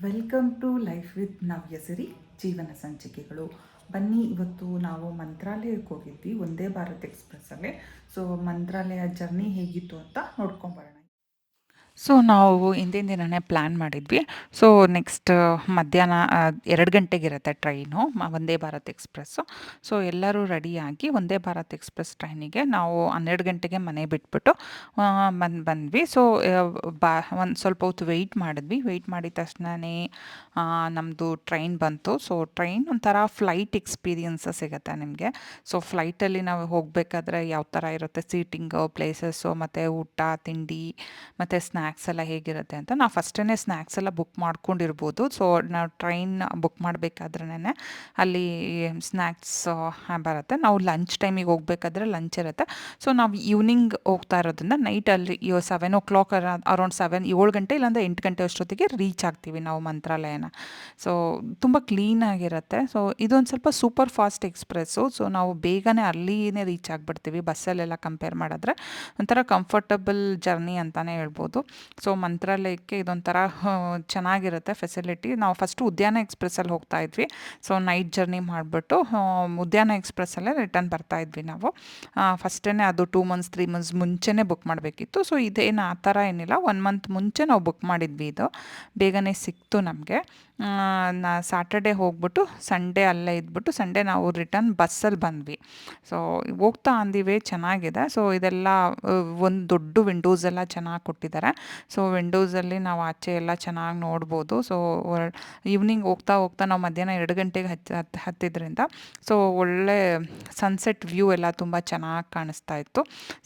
Welcome to life with ನವ್ಯಸಿರಿ ಜೀವನ ಸಂಚಿಕೆಗಳು. ಬನ್ನಿ, ಇವತ್ತು ನಾವು ಮಂತ್ರಾಲಯಕ್ಕೆ ಹೋಗಿದ್ವಿ ಒಂದೇ ಭಾರತ್ ಎಕ್ಸ್‌ಪ್ರೆಸ್ಸಲ್ಲಿ. ಸೊ ಮಂತ್ರಾಲಯ ಜರ್ನಿ ಹೇಗಿತ್ತು ಅಂತ ನೋಡ್ಕೊಂಬರೋಣ. ಸೊ ನಾವು ಹಿಂದಿನ ದಿನನೇ ಪ್ಲ್ಯಾನ್ ಮಾಡಿದ್ವಿ. ಸೊ ನೆಕ್ಸ್ಟ್ ಮಧ್ಯಾಹ್ನ 2 ಗಂಟೆಗಿರುತ್ತೆ train, Vande Bharat express. So ಎಲ್ಲರೂ ರೆಡಿಯಾಗಿ ವಂದೇ ಭಾರತ್ ಎಕ್ಸ್‌ಪ್ರೆಸ್ ಟ್ರೈನಿಗೆ ನಾವು 12 ಗಂಟೆಗೆ ಮನೆ ಬಿಟ್ಬಿಟ್ಟು ಬಂದ್ವಿ. ಸೊ ಒಂದು ಸ್ವಲ್ಪ ಹೊತ್ತು ವೆಯ್ಟ್ ಮಾಡಿದ್ವಿ. ವೆಯ್ಟ್ ಮಾಡಿದ ತಕ್ಷಣನೇ ನಮ್ಮದು ಟ್ರೈನ್ ಬಂತು. ಸೊ ಟ್ರೈನ್ ಒಂಥರ ಫ್ಲೈಟ್ ಎಕ್ಸ್ಪೀರಿಯನ್ಸ ಸಿಗುತ್ತೆ ನಿಮಗೆ. ಸೊ ಫ್ಲೈಟಲ್ಲಿ ನಾವು ಹೋಗಬೇಕಾದ್ರೆ ಯಾವ ಥರ ಇರುತ್ತೆ ಸೀಟಿಂಗು, ಪ್ಲೇಸಸ್ಸು, ಮತ್ತು ಊಟ ತಿಂಡಿ ಮತ್ತು ಸ್ನ್ಯಾಕ್ಸ್ ಎಲ್ಲ ಹೇಗಿರುತ್ತೆ ಅಂತ ನಾವು ಫಸ್ಟೇ ಸ್ನ್ಯಾಕ್ಸ್ ಎಲ್ಲ ಬುಕ್ ಮಾಡ್ಕೊಂಡಿರ್ಬೋದು. ಸೊ ನಾವು ಟ್ರೈನ್ ಬುಕ್ ಮಾಡಬೇಕಾದ್ರೇ ಅಲ್ಲಿ ಸ್ನ್ಯಾಕ್ಸ್ ಬರುತ್ತೆ. ನಾವು ಲಂಚ್ ಟೈಮಿಗೆ ಹೋಗಬೇಕಾದ್ರೆ ಲಂಚ್ ಇರುತ್ತೆ. ಸೊ ನಾವು ಈವ್ನಿಂಗ್ ಹೋಗ್ತಾ ಇರೋದ್ರಿಂದ ನೈಟಲ್ಲಿ 7 o'clock ಅರೌಂಡ್ 7 ಗಂಟೆ ಇಲ್ಲಾಂದರೆ 8 ಗಂಟೆ ಅಷ್ಟೊತ್ತಿಗೆ ರೀಚ್ ಆಗ್ತೀವಿ ನಾವು ಮಂತ್ರಾಲಯನ. ಸೊ ತುಂಬ ಕ್ಲೀನಾಗಿರುತ್ತೆ. ಸೊ ಇದೊಂದು ಸ್ವಲ್ಪ ಸೂಪರ್ ಫಾಸ್ಟ್ ಎಕ್ಸ್‌ಪ್ರೆಸ್ಸು. ಸೊ ನಾವು ಬೇಗನೆ ಅಲ್ಲಿಯೇ ರೀಚ್ ಆಗಿಬಿಡ್ತೀವಿ ಬಸ್ಸಲ್ಲೆಲ್ಲ ಕಂಪೇರ್ ಮಾಡಿದ್ರೆ. ಒಂಥರ ಕಂಫರ್ಟಬಲ್ ಜರ್ನಿ ಅಂತಲೇ ಹೇಳ್ಬೋದು. ಸೊ ಮಂತ್ರಾಲಯಕ್ಕೆ ಇದೊಂಥರ ಚೆನ್ನಾಗಿರುತ್ತೆ ಫೆಸಿಲಿಟಿ. ನಾವು ಫಸ್ಟು ಉದ್ಯಾನ ಎಕ್ಸ್‌ಪ್ರೆಸ್ಸಲ್ಲಿ ಹೋಗ್ತಾ ಇದ್ವಿ. ಸೊ ನೈಟ್ ಜರ್ನಿ ಮಾಡಿಬಿಟ್ಟು ಉದ್ಯಾನ ಎಕ್ಸ್‌ಪ್ರೆಸ್ಸಲ್ಲೇ ರಿಟರ್ನ್ ಬರ್ತಾ ಇದ್ವಿ ನಾವು. ಫಸ್ಟೇ ಅದು 2 ಮಂತ್ಸ್ 3 ಮಂತ್ಸ್ ಮುಂಚೆನೇ ಬುಕ್ ಮಾಡಬೇಕಿತ್ತು. ಸೊ ಇದೇನು ಆ ಥರ ಏನಿಲ್ಲ, 1 ಮಂತ್ ಮುಂಚೆ ನಾವು ಬುಕ್ ಮಾಡಿದ್ವಿ. ಇದು ಬೇಗನೆ ಸಿಕ್ತು ನಮಗೆ. ಸ್ಯಾಟರ್ಡೇ ಹೋಗ್ಬಿಟ್ಟು ಸಂಡೇ ಅಲ್ಲೇ ಇದ್ಬಿಟ್ಟು ಸಂಡೇ ನಾವು ರಿಟರ್ನ್ ಬಸ್ಸಲ್ಲಿ ಬಂದ್ವಿ. ಸೊ ಹೋಗ್ತಾ ಆನ್ ದಿ ವೇ ಚೆನ್ನಾಗಿದೆ. ಸೊ ಇದೆಲ್ಲ ಒಂದು ದೊಡ್ಡ ವಿಂಡೋಸ್ ಎಲ್ಲ ಚೆನ್ನಾಗಿ ಕೊಟ್ಟಿದ್ದಾರೆ. ಸೊ ವಿಂಡೋಸಲ್ಲಿ ನಾವು ಆಚೆ ಎಲ್ಲ ಚೆನ್ನಾಗಿ ನೋಡ್ಬೋದು. ಸೊ ಈವ್ನಿಂಗ್ ಹೋಗ್ತಾ ಹೋಗ್ತಾ ನಾವು ಮಧ್ಯಾಹ್ನ 2 ಗಂಟೆಗೆ ಹತ್ತಿದ್ರಿಂದ ಸೊ ಒಳ್ಳೆ ಸನ್ಸೆಟ್ ವ್ಯೂ ಎಲ್ಲ ತುಂಬ ಚೆನ್ನಾಗಿ ಕಾಣಿಸ್ತಾ ಇತ್ತು.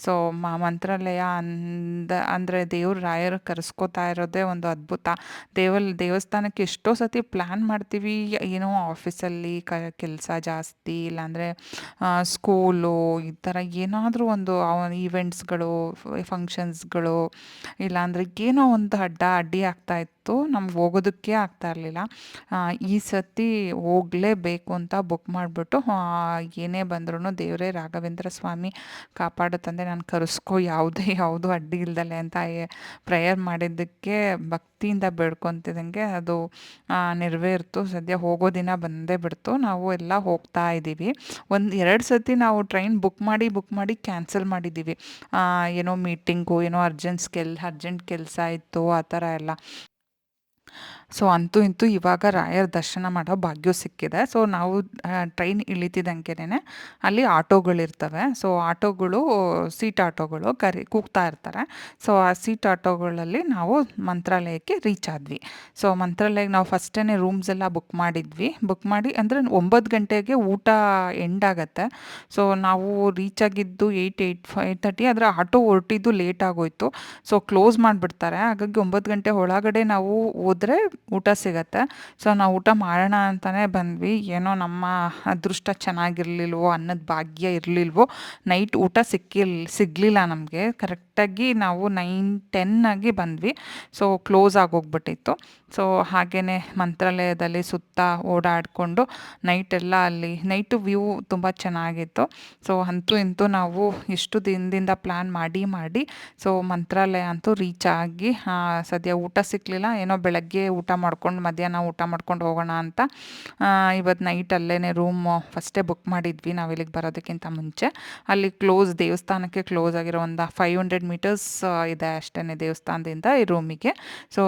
ಸೊ ಮಂತ್ರಾಲಯ ಅಂದರೆ ದೇವ್ರ ರಾಯರು ಕರೆಸ್ಕೋತಾ ಇರೋದೇ ಒಂದು ಅದ್ಭುತ. ದೇವಸ್ಥಾನಕ್ಕೆ ಎಷ್ಟೋ ಸತಿ ಪ್ಲ್ಯಾನ್ ಮಾಡ್ತೀವಿ, ಏನೋ ಆಫೀಸಲ್ಲಿ ಕೆಲಸ ಜಾಸ್ತಿ, ಇಲ್ಲಾಂದರೆ ಸ್ಕೂಲು, ಈ ಥರ ಏನಾದರೂ ಒಂದು ಈವೆಂಟ್ಸ್ಗಳು, ಫಂಕ್ಷನ್ಸ್ಗಳು, ಇಲ್ಲಾಂದರೆ ಏನೋ ಒಂದು ಅಡ್ಡಿ ಆಗ್ತಾಯಿತ್ತು. ನಮ್ಗೆ ಹೋಗೋದಕ್ಕೆ ಆಗ್ತಾ ಇರಲಿಲ್ಲ. ಈ ಸತಿ ಹೋಗಲೇಬೇಕು ಅಂತ ಬುಕ್ ಮಾಡಿಬಿಟ್ಟು ಏನೇ ಬಂದ್ರೂ ದೇವರೇ ರಾಘವೇಂದ್ರ ಸ್ವಾಮಿ ಕಾಪಾಡು ತಂದೆ, ನಾನು ಕರೆಸ್ಕೊ, ಯಾವುದು ಅಡ್ಡಿ ಇಲ್ದಲೆ ಅಂತ ಪ್ರೇಯರ್ ಮಾಡಿದ್ದಕ್ಕೆ ಭಕ್ತಿಯಿಂದ ಬೇಡ್ಕೊತಿದ್ದಂಗೆ ಅದು ನೆರವೇರ್ತು. ಸದ್ಯ ಹೋಗೋ ದಿನ ಬಂದೇ ಬಿಡ್ತು. ನಾವು ಎಲ್ಲ ಹೋಗ್ತಾ ಇದ್ದೀವಿ. 2 ಸತಿ ನಾವು ಟ್ರೈನ್ ಬುಕ್ ಮಾಡಿ ಕ್ಯಾನ್ಸಲ್ ಮಾಡಿದ್ದೀವಿ. ಏನೋ ಮೀಟಿಂಗು, ಏನೋ ಅರ್ಜೆಂಟ್ ಕೆಲಸ ಇತ್ತು, ಆ ಥರ ಎಲ್ಲ. ಸೊ ಅಂತೂ ಇಂತೂ ಇವಾಗ ರಾಯರ ದರ್ಶನ ಮಾಡೋ ಭಾಗ್ಯ ಸಿಕ್ಕಿದೆ. ಸೊ ನಾವು ಟ್ರೈನ್ ಇಳಿತಿದ್ದಂಗೆನೇ ಅಲ್ಲಿ ಆಟೋಗಳಿರ್ತವೆ. ಸೊ ಆಟೋಗಳು, ಸೀಟ್ ಆಟೋಗಳು ಕೂಗ್ತಾ ಇರ್ತಾರೆ. ಸೊ ಆ ಸೀಟ್ ಆಟೋಗಳಲ್ಲಿ ನಾವು ಮಂತ್ರಾಲಯಕ್ಕೆ ರೀಚ್ ಆದ್ವಿ. ಸೊ ಮಂತ್ರಾಲಯಕ್ಕೆ ನಾವು ಫಸ್ಟೇ ರೂಮ್ಸ್ ಎಲ್ಲ ಬುಕ್ ಮಾಡಿದ್ವಿ. ಬುಕ್ ಮಾಡಿ ಅಂದರೆ 9 ಗಂಟೆಗೆ ಊಟ ಎಂಡ್ ಆಗುತ್ತೆ. ಸೊ ನಾವು ರೀಚ್ ಆಗಿದ್ದು 8:30. ಆದರೆ ಆಟೋ ಹೊರಟಿದ್ದು ಲೇಟ್ ಆಗೋಯಿತು. ಸೊ ಕ್ಲೋಸ್ ಮಾಡಿಬಿಡ್ತಾರೆ. ಹಾಗಾಗಿ 9 ಗಂಟೆ ಒಳಗಡೆ ನಾವು ಹೋದರೆ ಊಟ ಸಿಗತ್ತೆ. ಸೊ ನಾವು ಊಟ ಮಾಡೋಣ ಅಂತಲೇ ಬಂದ್ವಿ. ಏನೋ ನಮ್ಮ ಅದೃಷ್ಟ ಚೆನ್ನಾಗಿರಲಿಲ್ವೋ, ಅನ್ನದ ಭಾಗ್ಯ ಇರಲಿಲ್ವೋ, ನೈಟ್ ಊಟ ಸಿಗಲಿಲ್ಲ ನಮಗೆ. ಕರೆಕ್ಟಾಗಿ ನಾವು 9-10 ಆಗಿ ಬಂದ್ವಿ. So close ಆಗೋಗ್ಬಿಟ್ಟಿತ್ತು. ಸೊ ಹಾಗೆಯೇ ಮಂತ್ರಾಲಯದಲ್ಲಿ ಸುತ್ತ ಓಡಾಡಿಕೊಂಡು ನೈಟೆಲ್ಲ ಅಲ್ಲಿ ನೈಟು ವ್ಯೂ ತುಂಬ ಚೆನ್ನಾಗಿತ್ತು. ಸೊ ಅಂತೂ ಇಂತೂ ನಾವು ಇಷ್ಟು ದಿನದಿಂದ ಪ್ಲ್ಯಾನ್ ಮಾಡಿ ಸೊ ಮಂತ್ರಾಲಯ ಅಂತೂ ರೀಚ್ ಆಗಿ, ಸದ್ಯ ಊಟ ಸಿಕ್ಕಲಿಲ್ಲ. ಏನೋ ಬೆಳಗ್ಗೆ ಊಟ ಮಾಡ್ಕೊಂಡು ಮಧ್ಯಾಹ್ನ ಊಟ ಮಾಡ್ಕೊಂಡು ಹೋಗೋಣ ಅಂತ ಇವತ್ತು ನೈಟ್ ಅಲ್ಲೇ ರೂಮ್ ಫಸ್ಟೇ ಬುಕ್ ಮಾಡಿದ್ವಿ ನಾವು ಇಲ್ಲಿಗೆ ಬರೋದಕ್ಕಿಂತ ಮುಂಚೆ. ಅಲ್ಲಿ ದೇವಸ್ಥಾನಕ್ಕೆ ಕ್ಲೋಸ್ ಆಗಿರೋ ಒಂದು 500 ಮೀಟರ್ಸ್ ಇದೆ ಅಷ್ಟೇ ದೇವಸ್ಥಾನದಿಂದ ಈ ರೂಮಿಗೆ. ಸೊ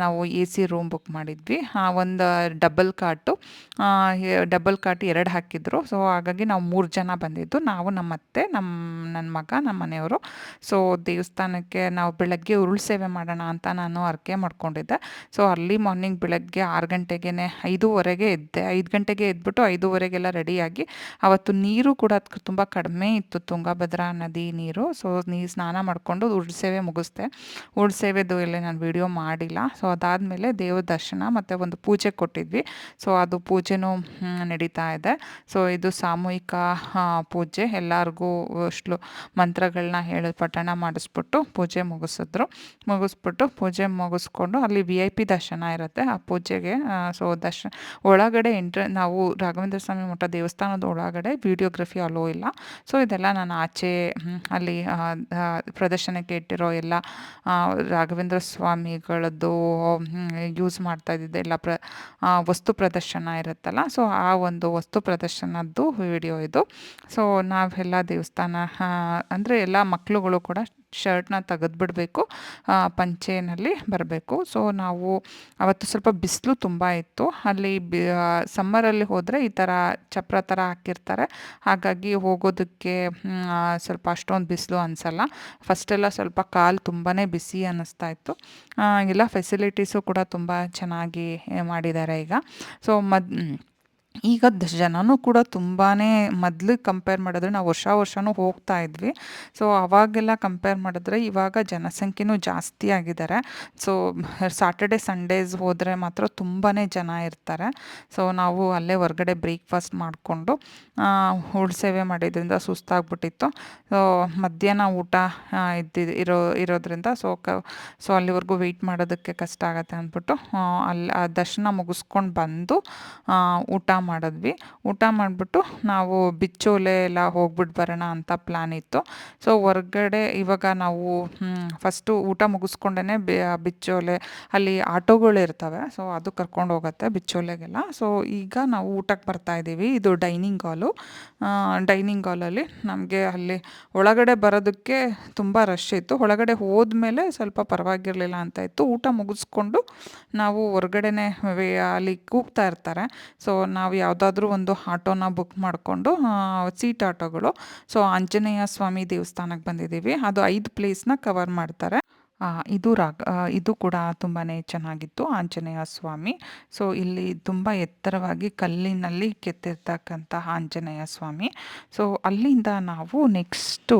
ನಾವು AC ರೂಮ್ ಬುಕ್ ಮಾಡಿದ್ವಿ. ಒಂದು ಡಬಲ್ ಕಾಟು 2 ಹಾಕಿದ್ರು. ಸೊ ಹಾಗಾಗಿ ನಾವು 3 ಜನ ಬಂದಿದ್ದು, ನಾವು ನಮ್ಮ ಅತ್ತೆ, ನನ್ನ ಮಗ, ನಮ್ಮ ಮನೆಯವರು. ಸೊ ದೇವಸ್ಥಾನಕ್ಕೆ ನಾವು ಬೆಳಗ್ಗೆ ಉರುಳು ಸೇವೆ ಮಾಡೋಣ ಅಂತ ನಾನು ಹರಕೆ ಮಾಡ್ಕೊಂಡಿದ್ದೆ. ಸೊ ಅರ್ಲಿ ಮಾರ್ನಿಂಗ್ ಬೆಳಗ್ಗೆ 6 ಗಂಟೆಗೆ 5:30ಗೆ ಎದ್ದೆ. 5 ಗಂಟೆಗೆ ಎದ್ಬಿಟ್ಟು 5:30ಗೆಲ್ಲ ರೆಡಿಯಾಗಿ, ಅವತ್ತು ನೀರು ಕೂಡ ತುಂಬ ಕಡಿಮೆ ಇತ್ತು, ತುಂಗಭದ್ರಾ ನದಿ ನೀರು. ಸೊ ಸ್ನಾನ ಮಾಡಿಕೊಂಡು ಉರುಳು ಸೇವೆ ಮುಗಿಸ್ದೆ. ಉರುಳು ಸೇವೆದು ಎಲ್ಲ ನಾನು ವಿಡಿಯೋ ಮಾಡಿಲ್ಲ. ಸೊ ಅದಾದಮೇಲೆ ದೇವ್ರ ದರ್ಶನ ಮತ್ತು ಒಂದು ಪೂಜೆ ಕೊಟ್ಟಿದ್ವಿ. ಸೊ ಅದು ಪೂಜೆನೂ ನಡೀತಾ ಇದೆ. ಸೊ ಇದು ಸಾಮೂಹಿಕ ಪೂಜೆ. ಎಲ್ಲರಿಗೂ ಮಂತ್ರಗಳನ್ನ ಹೇಳಿ ಪಠಣ ಮಾಡಿಸ್ಬಿಟ್ಟು ಪೂಜೆ ಮುಗಿಸಿದ್ರು. ಮುಗಿಸ್ಬಿಟ್ಟು ಪೂಜೆ ಮುಗಿಸ್ಕೊಂಡು ಅಲ್ಲಿ VIP ದರ್ಶನ ಇರುತ್ತೆ ಆ ಪೂಜೆಗೆ. ಸೊ ಒಳಗಡೆ ನಾವು ರಾಘವೇಂದ್ರ ಸ್ವಾಮಿ ಮಠ ದೇವಸ್ಥಾನದ ಒಳಗಡೆ ವಿಡಿಯೋಗ್ರಫಿ ಅಲೋ ಇಲ್ಲ. ಸೊ ಇದೆಲ್ಲ ನಾನು ಆಚೆ ಅಲ್ಲಿ ಪ್ರದರ್ಶನಕ್ಕೆ ಇಟ್ಟಿರೋ ಎಲ್ಲ ರಾಘವೇಂದ್ರ ಸ್ವಾಮಿಗಳದ್ದು ಯೂಸ್ ಮಾಡ್ತಾ ಇದ್ದಿದ್ದು ಎಲ್ಲ ವಸ್ತು ಪ್ರದರ್ಶನ ಇರುತ್ತಲ್ಲ, ಸೊ ಆ ಒಂದು ವಸ್ತು ಪ್ರದರ್ಶನದ್ದು ವಿಡಿಯೋ ಇದು. ಸೊ ನಾವೆಲ್ಲ ದೇವಸ್ಥಾನ ಅಂದರೆ ಎಲ್ಲ ಮಕ್ಕಳುಗಳು ಕೂಡ ಶರ್ಟ್ನ ತೆಗೆದ್ಬಿಡ್ಬೇಕು, ಪಂಚೆನಲ್ಲಿ ಬರಬೇಕು. ಸೊ ನಾವು ಅವತ್ತು ಸ್ವಲ್ಪ ಬಿಸಿಲು ತುಂಬ ಇತ್ತು. ಅಲ್ಲಿ ಸಮ್ಮರಲ್ಲಿ ಹೋದರೆ ಈ ಥರ ಚಪ್ರ ಥರ ಹಾಕಿರ್ತಾರೆ, ಹಾಗಾಗಿ ಹೋಗೋದಕ್ಕೆ ಸ್ವಲ್ಪ ಅಷ್ಟೊಂದು ಬಿಸಿಲು ಅನಿಸಲ್ಲ. ಫಸ್ಟೆಲ್ಲ ಸ್ವಲ್ಪ ಕಾಲು ತುಂಬಾ ಬಿಸಿ ಅನ್ನಿಸ್ತಾ ಇತ್ತು. ಎಲ್ಲ ಫೆಸಿಲಿಟೀಸು ಕೂಡ ತುಂಬ ಚೆನ್ನಾಗಿ ಮಾಡಿದ್ದಾರೆ ಈಗ. ಸೊ ಈಗ ಜನನೂ ಕೂಡ ತುಂಬಾ ಮೊದ್ಲಿಗೆ ಕಂಪೇರ್ ಮಾಡಿದ್ರೆ ನಾವು ವರ್ಷನೂ ಹೋಗ್ತಾ ಇದ್ವಿ. ಸೊ ಅವಾಗೆಲ್ಲ ಕಂಪೇರ್ ಮಾಡಿದ್ರೆ ಇವಾಗ ಜನಸಂಖ್ಯೆನೂ ಜಾಸ್ತಿ ಆಗಿದ್ದಾರೆ. ಸೊ ಸಾಟರ್ಡೆ ಸಂಡೇಸ್ ಹೋದರೆ ಮಾತ್ರ ತುಂಬಾ ಜನ ಇರ್ತಾರೆ. ಸೊ ನಾವು ಅಲ್ಲೇ ಹೊರಗಡೆ ಬ್ರೇಕ್ಫಾಸ್ಟ್ ಮಾಡಿಕೊಂಡು ಸೇವೆ ಮಾಡಿದ್ರಿಂದ ಸುಸ್ತಾಗ್ಬಿಟ್ಟಿತ್ತು. ಸೊ ಮಧ್ಯಾಹ್ನ ಊಟ ಇರೋದ್ರಿಂದ ಸೊ ಅಲ್ಲಿವರೆಗೂ ವೆಯ್ಟ್ ಮಾಡೋದಕ್ಕೆ ಕಷ್ಟ ಆಗುತ್ತೆ ಅಂದ್ಬಿಟ್ಟು ಅಲ್ಲಿ ದರ್ಶನ ಮುಗಿಸ್ಕೊಂಡು ಬಂದು ಊಟ ಮಾಡಿದ್ವಿ. ಊಟ ಮಾಡಿಬಿಟ್ಟು ನಾವು ಬಿಚ್ಚೋಲೆ ಎಲ್ಲ ಹೋಗ್ಬಿಟ್ಟು ಬರೋಣ ಅಂತ ಪ್ಲ್ಯಾನ್ ಇತ್ತು. ಸೊ ಹೊರ್ಗಡೆ ಇವಾಗ ನಾವು ಫಸ್ಟು ಊಟ ಮುಗಿಸ್ಕೊಂಡೇ ಬಿಚ್ಚೋಲೆ ಅಲ್ಲಿ ಆಟೋಗಳು ಇರ್ತವೆ, ಸೊ ಅದು ಕರ್ಕೊಂಡು ಹೋಗುತ್ತೆ ಬಿಚ್ಚೋಲೆಗೆಲ್ಲ. ಸೊ ಈಗ ನಾವು ಊಟಕ್ಕೆ ಬರ್ತಾಯಿದ್ದೀವಿ. ಇದು ಡೈನಿಂಗ್ ಹಾಲಲ್ಲಿ ನಮಗೆ ಅಲ್ಲಿ ಒಳಗಡೆ ಬರೋದಕ್ಕೆ ತುಂಬ ರಶ್ ಇತ್ತು. ಒಳಗಡೆ ಹೋದ್ಮೇಲೆ ಸ್ವಲ್ಪ ಪರವಾಗಿರಲಿಲ್ಲ ಅಂತ ಇತ್ತು. ಊಟ ಮುಗಿಸ್ಕೊಂಡು ನಾವು ಹೊರ್ಗಡೆನೆ ಅಲ್ಲಿ ಕೂಗ್ತಾ ಇರ್ತಾರೆ. ಸೊ ನಾವು ಯಾವುದಾದ್ರೂ ಒಂದು ಆಟೋನ ಬುಕ್ ಮಾಡಿಕೊಂಡು ಸೀಟ್ ಆಟೋಗಳು. ಸೊ ಆಂಜನೇಯ ಸ್ವಾಮಿ ದೇವಸ್ಥಾನಕ್ಕೆ ಬಂದಿದ್ದೀವಿ. ಅದು 5 ಪ್ಲೇಸ್ನ ಕವರ್ ಮಾಡ್ತಾರೆ. ಇದು ಕೂಡ ತುಂಬಾ ಚೆನ್ನಾಗಿತ್ತು, ಆಂಜನೇಯ ಸ್ವಾಮಿ. ಸೊ ಇಲ್ಲಿ ತುಂಬ ಎತ್ತರವಾಗಿ ಕಲ್ಲಿನಲ್ಲಿ ಕೆತ್ತಿರ್ತಕ್ಕಂತಹ ಆಂಜನೇಯ ಸ್ವಾಮಿ. ಸೊ ಅಲ್ಲಿಂದ ನಾವು ನೆಕ್ಸ್ಟು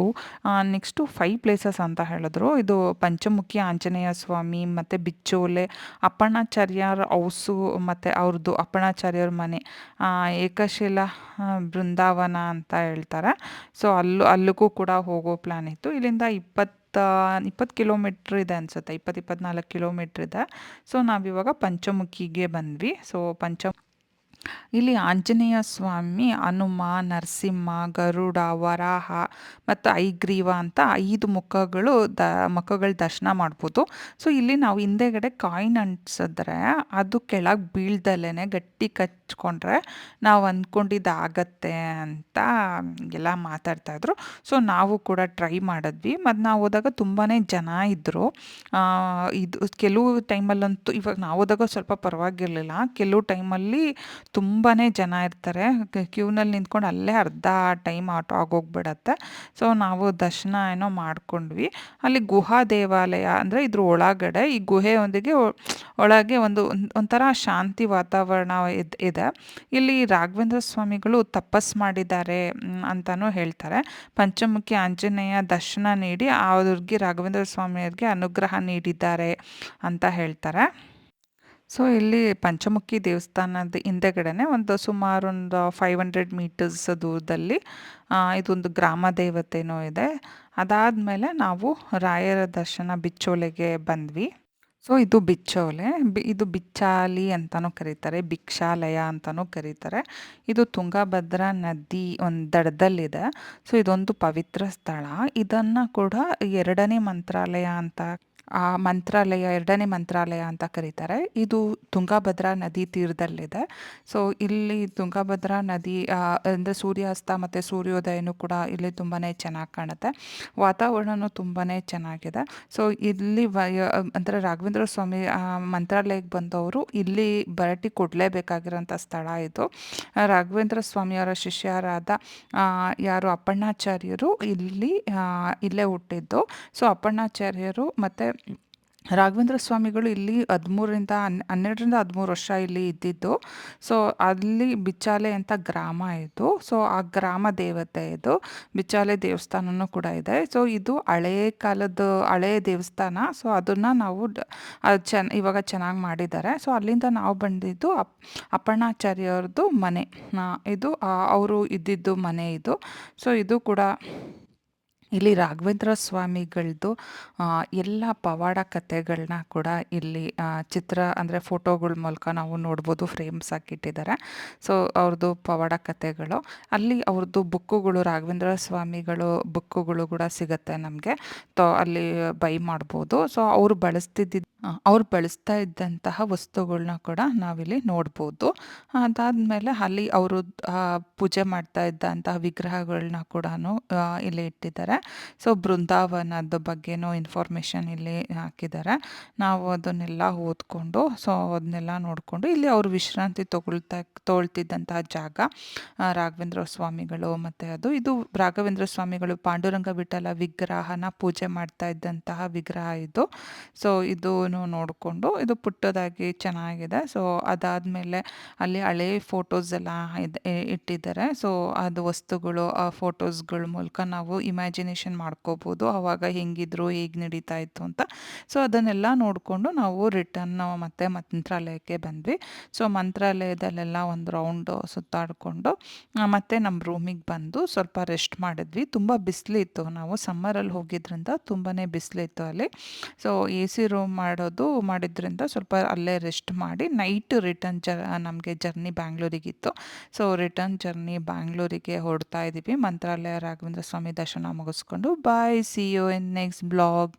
5 ಪ್ಲೇಸಸ್ ಅಂತ ಹೇಳಿದ್ರು. ಇದು ಪಂಚಮುಖಿ ಆಂಜನೇಯ ಸ್ವಾಮಿ ಮತ್ತು ಬಿಚ್ಚೋಲೆ, ಅಪ್ಪಣ್ಣಾಚಾರ್ಯರ ಹೌಸು ಮತ್ತು ಅವ್ರದ್ದು ಅಪ್ಪಣ್ಣಾಚಾರ್ಯರ ಮನೆ, ಏಕಶಿಲಾ ಬೃಂದಾವನ ಅಂತ ಹೇಳ್ತಾರೆ. ಸೊ ಅಲ್ಲಿಗೂ ಕೂಡ ಹೋಗೋ ಪ್ಲ್ಯಾನ್ ಇತ್ತು. ಇಲ್ಲಿಂದ 20 ಕಿಲೋಮೀಟ್ರ್ ಇದೆ ಅನಿಸುತ್ತೆ, 24 ಕಿಲೋಮೀಟ್ರ್ ಇದೆ. ಸೊ ನಾವಿವಾಗ ಪಂಚಮುಖಿಗೆ ಬಂದ್ವಿ. ಸೊ ಇಲ್ಲಿ ಆಂಜನೇಯ ಸ್ವಾಮಿ, ಹನುಮ, ನರಸಿಂಹ, ಗರುಡ, ವರಾಹ ಮತ್ತು ಐಗ್ರೀವ ಅಂತ 5 ಮುಖಗಳ ದರ್ಶನ ಮಾಡ್ಬೋದು. ಸೊ ಇಲ್ಲಿ ನಾವು ಹಿಂದೆಗಡೆ ಕಾಯಿನ್ ಅಂಟಿಸಿದ್ರೆ ಅದು ಕೆಳಗೆ ಬೀಳ್ದಲೇ ಗಟ್ಟಿ ಕಚ್ಕೊಂಡ್ರೆ ನಾವು ಅಂದ್ಕೊಂಡಿದ್ದು ಆಗತ್ತೆ ಅಂತ ಎಲ್ಲ ಮಾತಾಡ್ತಾಯಿದ್ರು. ಸೊ ನಾವು ಕೂಡ ಟ್ರೈ ಮಾಡಿದ್ವಿ. ಮತ್ತು ನಾವು ಹೋದಾಗ ತುಂಬಾ ಜನ ಇದ್ದರು. ಇದು ಕೆಲವು ಟೈಮಲ್ಲಂತೂ, ಇವಾಗ ನಾವು ಹೋದಾಗ ಸ್ವಲ್ಪ ಪರವಾಗಿರಲಿಲ್ಲ, ಕೆಲವು ಟೈಮಲ್ಲಿ ತುಂಬಾ ಜನ ಇರ್ತಾರೆ. ಕ್ಯೂನಲ್ಲಿ ನಿಂತ್ಕೊಂಡು ಅಲ್ಲೇ ಅರ್ಧ ಟೈಮ್ ಆಗೋಗ್ಬಿಡತ್ತೆ. ಸೊ ನಾವು ದರ್ಶನ ಏನೋ ಮಾಡ್ಕೊಂಡ್ವಿ. ಅಲ್ಲಿ ಗುಹಾ ದೇವಾಲಯ ಅಂದರೆ ಇದ್ರ ಒಳಗಡೆ ಈ ಗುಹೆಯೊಂದಿಗೆ ಒಳಗೆ ಒಂಥರ ಶಾಂತಿ ವಾತಾವರಣ ಇದೆ. ಇಲ್ಲಿ ರಾಘವೇಂದ್ರ ಸ್ವಾಮಿಗಳು ತಪಸ್ ಮಾಡಿದ್ದಾರೆ ಅಂತಲೂ ಹೇಳ್ತಾರೆ. ಪಂಚಮುಖಿ ಆಂಜನೇಯ ದರ್ಶನ ನೀಡಿ ಅವ್ರಿಗೆ ರಾಘವೇಂದ್ರ ಸ್ವಾಮಿಯವ್ರಿಗೆ ಅನುಗ್ರಹ ನೀಡಿದ್ದಾರೆ ಅಂತ ಹೇಳ್ತಾರೆ. ಸೊ ಇಲ್ಲಿ ಪಂಚಮುಖಿ ದೇವಸ್ಥಾನದ ಹಿಂದೆಗಡೆನೆ ಸುಮಾರು 500 ಮೀಟರ್ಸ್ ದೂರದಲ್ಲಿ ಇದೊಂದು ಗ್ರಾಮ ದೇವತೆನೂ ಇದೆ. ಅದಾದಮೇಲೆ ನಾವು ರಾಯರ ದರ್ಶನ ಬಿಚ್ಚೋಲೆಗೆ ಬಂದ್ವಿ. ಸೊ ಇದು ಬಿಚ್ಚೋಲೆ, ಇದು ಬಿಚ್ಚಾಲಿ ಅಂತಲೂ ಕರೀತಾರೆ, ಭಿಕ್ಷಾಲಯ ಅಂತಲೂ ಕರೀತಾರೆ. ಇದು ತುಂಗಭದ್ರಾ ನದಿ ಒಂದು ದಡದಲ್ಲಿದೆ. ಸೊ ಇದೊಂದು ಪವಿತ್ರ ಸ್ಥಳ. ಇದನ್ನು ಕೂಡ 2ನೇ ಮಂತ್ರಾಲಯ ಅಂತ ಎರಡನೇ ಮಂತ್ರಾಲಯ ಅಂತ ಕರೀತಾರೆ. ಇದು ತುಂಗಭದ್ರಾ ನದಿ ತೀರದಲ್ಲಿದೆ. ಸೊ ಇಲ್ಲಿ ತುಂಗಭದ್ರಾ ನದಿ ಅಂದರೆ ಸೂರ್ಯಾಸ್ತ ಮತ್ತು ಸೂರ್ಯೋದಯನೂ ಕೂಡ ಇಲ್ಲಿ ತುಂಬಾ ಚೆನ್ನಾಗಿ ಕಾಣುತ್ತೆ. ವಾತಾವರಣವೂ ತುಂಬಾ ಚೆನ್ನಾಗಿದೆ. ಸೊ ಇಲ್ಲಿ ಅಂದರೆ ರಾಘವೇಂದ್ರ ಸ್ವಾಮಿ ಮಂತ್ರಾಲಯಕ್ಕೆ ಬಂದವರು ಇಲ್ಲಿ ಭೇಟಿ ಕೊಡಲೇಬೇಕಾಗಿರೋಂಥ ಸ್ಥಳ ಇದು. ರಾಘವೇಂದ್ರ ಸ್ವಾಮಿಯವರ ಶಿಷ್ಯರಾದ ಯಾರು ಅಪ್ಪಣ್ಣಾಚಾರ್ಯರು ಇಲ್ಲೇ ಹುಟ್ಟಿದ್ದು. ಸೊ ಅಪ್ಪಣ್ಣಾಚಾರ್ಯರು ಮತ್ತು ರಾಘವೇಂದ್ರ ಸ್ವಾಮಿಗಳು ಇಲ್ಲಿ 12-13 ವರ್ಷ ಇಲ್ಲಿ ಇದ್ದಿದ್ದು. ಸೊ ಅಲ್ಲಿ ಬಿಚ್ಚಾಲೆ ಅಂತ ಗ್ರಾಮ ಇದು. ಸೊ ಆ ಗ್ರಾಮ ದೇವತೆ ಇದು. ಬಿಚ್ಚಾಲೆ ದೇವಸ್ಥಾನನೂ ಕೂಡ ಇದೆ. ಸೊ ಇದು ಹಳೆಯ ದೇವಸ್ಥಾನ. ಸೊ ಅದನ್ನು ನಾವು ಇವಾಗ ಚೆನ್ನಾಗಿ ಮಾಡಿದ್ದಾರೆ. ಸೊ ಅಲ್ಲಿಂದ ನಾವು ಬಂದಿದ್ದು ಅಪ್ಪಣ್ಣಾಚಾರ್ಯವ್ರದ್ದು ಮನೆ. ಇದು ಅವರು ಇದ್ದಿದ್ದು ಮನೆ ಇದು. ಸೊ ಇದು ಕೂಡ ಇಲ್ಲಿ ರಾಘವೇಂದ್ರ ಸ್ವಾಮಿಗಳದ್ದು ಎಲ್ಲ ಪವಾಡ ಕಥೆಗಳನ್ನ ಕೂಡ ಇಲ್ಲಿ ಚಿತ್ರ ಅಂದರೆ ಫೋಟೋಗಳ ಮೂಲಕ ನಾವು ನೋಡ್ಬೋದು, ಫ್ರೇಮ್ಸ್ ಹಾಕಿಟ್ಟಿದ್ದಾರೆ. ಸೊ ಅವ್ರದ್ದು ಪವಾಡ ಕಥೆಗಳು, ಅಲ್ಲಿ ಅವ್ರದ್ದು ಬುಕ್ಕುಗಳು, ರಾಘವೇಂದ್ರ ಸ್ವಾಮಿಗಳು ಬುಕ್ಕುಗಳು ಕೂಡ ಸಿಗುತ್ತೆ ನಮಗೆ. ಅಲ್ಲಿ ಬೈ ಮಾಡ್ಬೋದು. ಸೊ ಅವ್ರು ಬಳಸ್ತಾ ಇದ್ದಂತಹ ವಸ್ತುಗಳನ್ನ ಕೂಡ ನಾವಿಲ್ಲಿ ನೋಡ್ಬೋದು. ಅದಾದಮೇಲೆ ಅಲ್ಲಿ ಅವರು ಪೂಜೆ ಮಾಡ್ತಾ ಇದ್ದಂತಹ ವಿಗ್ರಹಗಳನ್ನ ಕೂಡ ಇಲ್ಲಿ ಇಟ್ಟಿದ್ದಾರೆ. ಸೊ ಬೃಂದಾವನದ ಬಗ್ಗೆನೂ ಇನ್ಫಾರ್ಮೇಷನ್ ಇಲ್ಲಿ ಹಾಕಿದ್ದಾರೆ. ನಾವು ಅದನ್ನೆಲ್ಲ ಓದ್ಕೊಂಡು, ಸೊ ಅದನ್ನೆಲ್ಲ ನೋಡಿಕೊಂಡು, ಇಲ್ಲಿ ಅವರು ವಿಶ್ರಾಂತಿ ತೊಗೊಳ್ತಿದ್ದಂತಹ ಜಾಗ ರಾಘವೇಂದ್ರ ಸ್ವಾಮಿಗಳು. ಮತ್ತು ಇದು ರಾಘವೇಂದ್ರ ಸ್ವಾಮಿಗಳು ಪಾಂಡುರಂಗ ವಿಠಲ ವಿಗ್ರಹನ ಪೂಜೆ ಮಾಡ್ತಾ ಇದ್ದಂತಹ ವಿಗ್ರಹ ಇದು. ಸೊ ಇದೂ ನೋಡಿಕೊಂಡು, ಇದು ಪುಟ್ಟದಾಗಿ ಚೆನ್ನಾಗಿದೆ. ಸೊ ಅದಾದಮೇಲೆ ಅಲ್ಲಿ ಹಳೆ ಫೋಟೋಸ್ ಎಲ್ಲ ಇಟ್ಟಿದ್ದಾರೆ. ಸೊ ಅದು ವಸ್ತುಗಳು, ಆ ಫೋಟೋಸ್ಗಳ ಮೂಲಕ ನಾವು ಇಮ್ಯಾಜಿನೇಷನ್ ಮಾಡ್ಕೋಬೋದು ಅವಾಗ ಹೆಂಗಿದ್ರು, ಹೇಗೆ ನಡೀತಾ ಇತ್ತು ಅಂತ. ಸೊ ಅದನ್ನೆಲ್ಲ ನೋಡಿಕೊಂಡು ನಾವು ರಿಟರ್ನ್ ಮತ್ತೆ ಮಂತ್ರಾಲಯಕ್ಕೆ ಬಂದ್ವಿ. ಸೊ ಮಂತ್ರಾಲಯದಲ್ಲೆಲ್ಲ ಒಂದು ರೌಂಡು ಸುತ್ತಾಡಿಕೊಂಡು ಮತ್ತೆ ನಮ್ಮ ರೂಮಿಗೆ ಬಂದು ಸ್ವಲ್ಪ ರೆಸ್ಟ್ ಮಾಡಿದ್ವಿ. ತುಂಬ ಬಿಸಿಲಿತ್ತು, ನಾವು ಸಮ್ಮರಲ್ಲಿ ಹೋಗಿದ್ರಿಂದ ತುಂಬಾ ಬಿಸಿಲಿತ್ತು ಅಲ್ಲಿ. ಸೊ ಎ ಸಿ ರೂಮ್ ಮಾಡಿದ್ರಿಂದ ಸ್ವಲ್ಪ ಅಲ್ಲೇ ರೆಸ್ಟ್ ಮಾಡಿ ನೈಟ್ ರಿಟರ್ನ್ ನಮಗೆ ಜರ್ನಿ ಬ್ಯಾಂಗ್ಳೂರಿಗಿತ್ತು. ಸೊ ರಿಟರ್ನ್ ಜರ್ನಿ ಬ್ಯಾಂಗ್ಳೂರಿಗೆ ಹೊರಡ್ತಾ ಇದ್ದೀವಿ. ಮಂತ್ರಾಲಯ ರಾಘವೇಂದ್ರ ಸ್ವಾಮಿ ದರ್ಶನ ಮುಗಿಸ್ಕೊಂಡು. Bye, see you in next blog.